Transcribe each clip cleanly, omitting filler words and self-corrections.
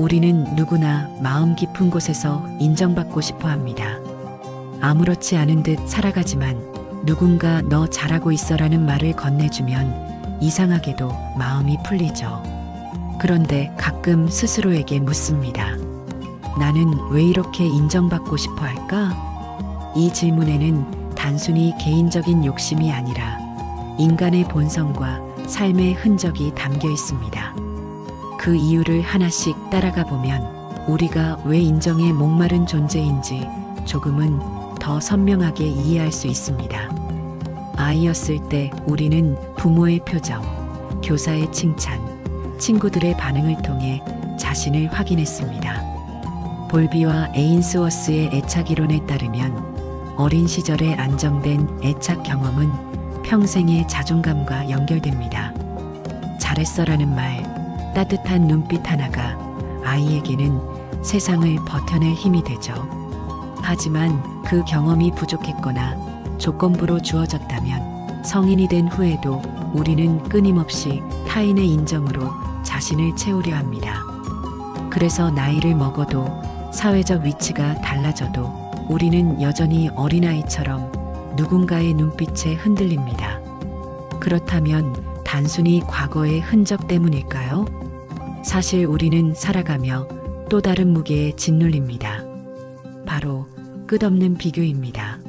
우리는 누구나 마음 깊은 곳에서 인정받고 싶어 합니다. 아무렇지 않은 듯 살아가지만 누군가 너 잘하고 있어라는 말을 건네주면 이상하게도 마음이 풀리죠. 그런데 가끔 스스로에게 묻습니다. 나는 왜 이렇게 인정받고 싶어 할까? 이 질문에는 단순히 개인적인 욕심이 아니라 인간의 본성과 삶의 흔적이 담겨 있습니다. 그 이유를 하나씩 따라가 보면 우리가 왜 인정에 목마른 존재인지 조금은 더 선명하게 이해할 수 있습니다. 아이였을 때 우리는 부모의 표정, 교사의 칭찬, 친구들의 반응을 통해 자신을 확인했습니다. 볼비와 에인스워스의 애착 이론에 따르면 어린 시절의 안정된 애착 경험은 평생의 자존감과 연결됩니다. 잘했어라는 말, 따뜻한 눈빛 하나가 아이에게는 세상을 버텨낼 힘이 되죠. 하지만 그 경험이 부족했거나 조건부로 주어졌다면 성인이 된 후에도 우리는 끊임없이 타인의 인정으로 자신을 채우려 합니다. 그래서 나이를 먹어도 사회적 위치가 달라져도 우리는 여전히 어린아이처럼 누군가의 눈빛에 흔들립니다. 그렇다면 단순히 과거의 흔적 때문일까요? 사실 우리는 살아가며 또 다른 무게에 짓눌립니다. 바로 끝없는 비교입니다.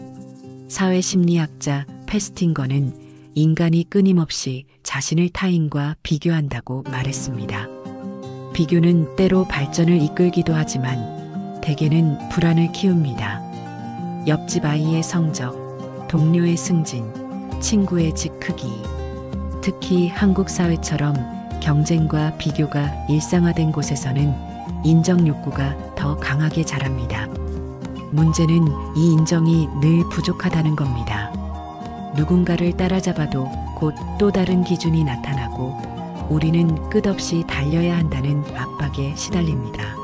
사회심리학자 페스팅거는 인간이 끊임없이 자신을 타인과 비교한다고 말했습니다. 비교는 때로 발전을 이끌기도 하지만 대개는 불안을 키웁니다. 옆집 아이의 성적, 동료의 승진, 친구의 집 크기. 특히 한국 사회처럼 경쟁과 비교가 일상화된 곳에서는 인정 욕구가 더 강하게 자랍니다. 문제는 이 인정이 늘 부족하다는 겁니다. 누군가를 따라잡아도 곧 또 다른 기준이 나타나고 우리는 끝없이 달려야 한다는 압박에 시달립니다.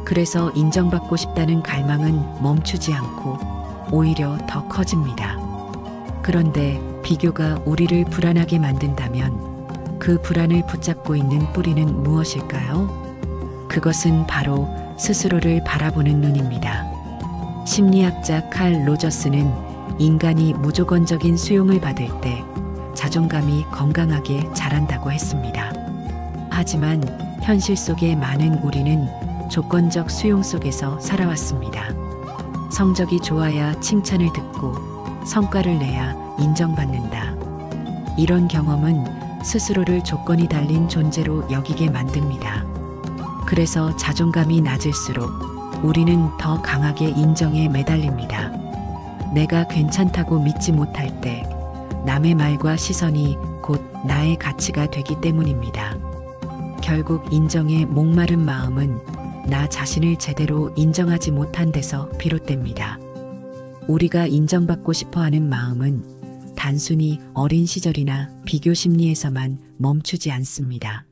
그래서 인정받고 싶다는 갈망은 멈추지 않고 오히려 더 커집니다. 그런데 비교가 우리를 불안하게 만든다면 그 불안을 붙잡고 있는 뿌리는 무엇일까요? 그것은 바로 스스로를 바라보는 눈입니다. 심리학자 칼 로저스는 인간이 무조건적인 수용을 받을 때 자존감이 건강하게 자란다고 했습니다. 하지만 현실 속의 많은 우리는 조건적 수용 속에서 살아왔습니다. 성적이 좋아야 칭찬을 듣고 성과를 내야 인정받는다. 이런 경험은 스스로를 조건이 달린 존재로 여기게 만듭니다. 그래서 자존감이 낮을수록 우리는 더 강하게 인정에 매달립니다. 내가 괜찮다고 믿지 못할 때 남의 말과 시선이 곧 나의 가치가 되기 때문입니다. 결국 인정에 목마른 마음은 나 자신을 제대로 인정하지 못한 데서 비롯됩니다. 우리가 인정받고 싶어하는 마음은 단순히 어린 시절이나 비교 심리에서만 멈추지 않습니다.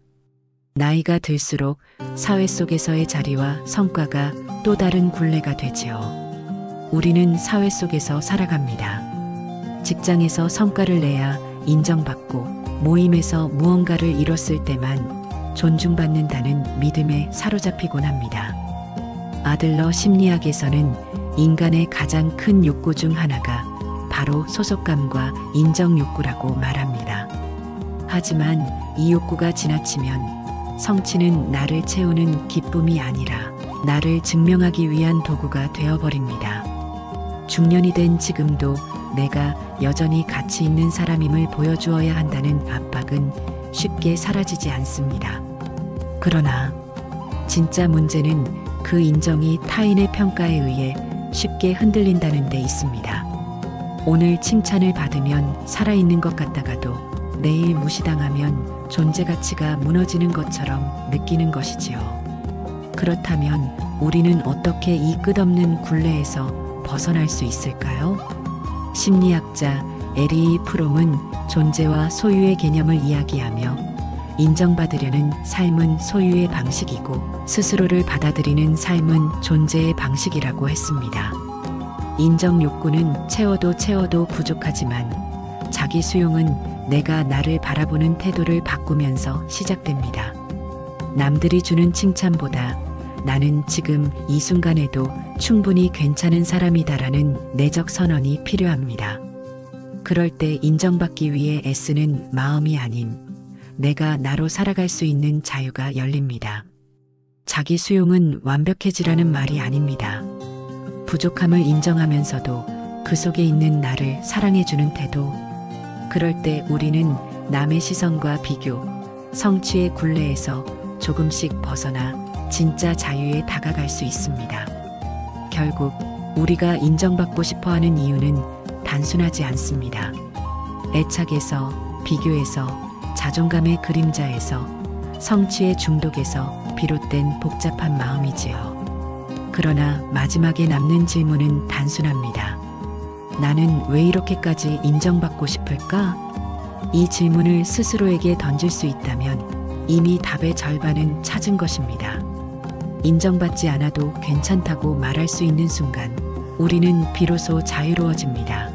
나이가 들수록 사회 속에서의 자리와 성과가 또 다른 굴레가 되지요. 우리는 사회 속에서 살아갑니다. 직장에서 성과를 내야 인정받고 모임에서 무언가를 이뤘을 때만 존중받는다는 믿음에 사로잡히곤 합니다. 아들러 심리학에서는 인간의 가장 큰 욕구 중 하나가 바로 소속감과 인정 욕구라고 말합니다. 하지만 이 욕구가 지나치면 성취는 나를 채우는 기쁨이 아니라 나를 증명하기 위한 도구가 되어버립니다. 중년이 된 지금도 내가 여전히 가치 있는 사람임을 보여주어야 한다는 압박은 쉽게 사라지지 않습니다. 그러나 진짜 문제는 그 인정이 타인의 평가에 의해 쉽게 흔들린다는 데 있습니다. 오늘 칭찬을 받으면 살아있는 것 같다가도 내일 무시당하면 존재 가치가 무너지는 것처럼 느끼는 것이지요. 그렇다면 우리는 어떻게 이 끝없는 굴레에서 벗어날 수 있을까요? 심리학자 에리 프롬은 존재와 소유의 개념을 이야기하며 인정받으려는 삶은 소유의 방식이고 스스로를 받아들이는 삶은 존재의 방식이라고 했습니다. 인정 욕구는 채워도 부족하지만 자기 수용은 내가 나를 바라보는 태도를 바꾸면서 시작됩니다. 남들이 주는 칭찬보다 나는 지금 이 순간에도 충분히 괜찮은 사람이다라는 내적 선언이 필요합니다. 그럴 때 인정받기 위해 애쓰는 마음이 아닌 내가 나로 살아갈 수 있는 자유가 열립니다. 자기 수용은 완벽해지라는 말이 아닙니다. 부족함을 인정하면서도 그 속에 있는 나를 사랑해주는 태도. 그럴 때 우리는 남의 시선과 비교, 성취의 굴레에서 조금씩 벗어나 진짜 자유에 다가갈 수 있습니다. 결국 우리가 인정받고 싶어 하는 이유는 단순하지 않습니다. 애착에서, 비교에서, 자존감의 그림자에서, 성취의 중독에서 비롯된 복잡한 마음이지요. 그러나 마지막에 남는 질문은 단순합니다. 나는 왜 이렇게까지 인정받고 싶을까? 이 질문을 스스로에게 던질 수 있다면 이미 답의 절반은 찾은 것입니다. 인정받지 않아도 괜찮다고 말할 수 있는 순간 우리는 비로소 자유로워집니다.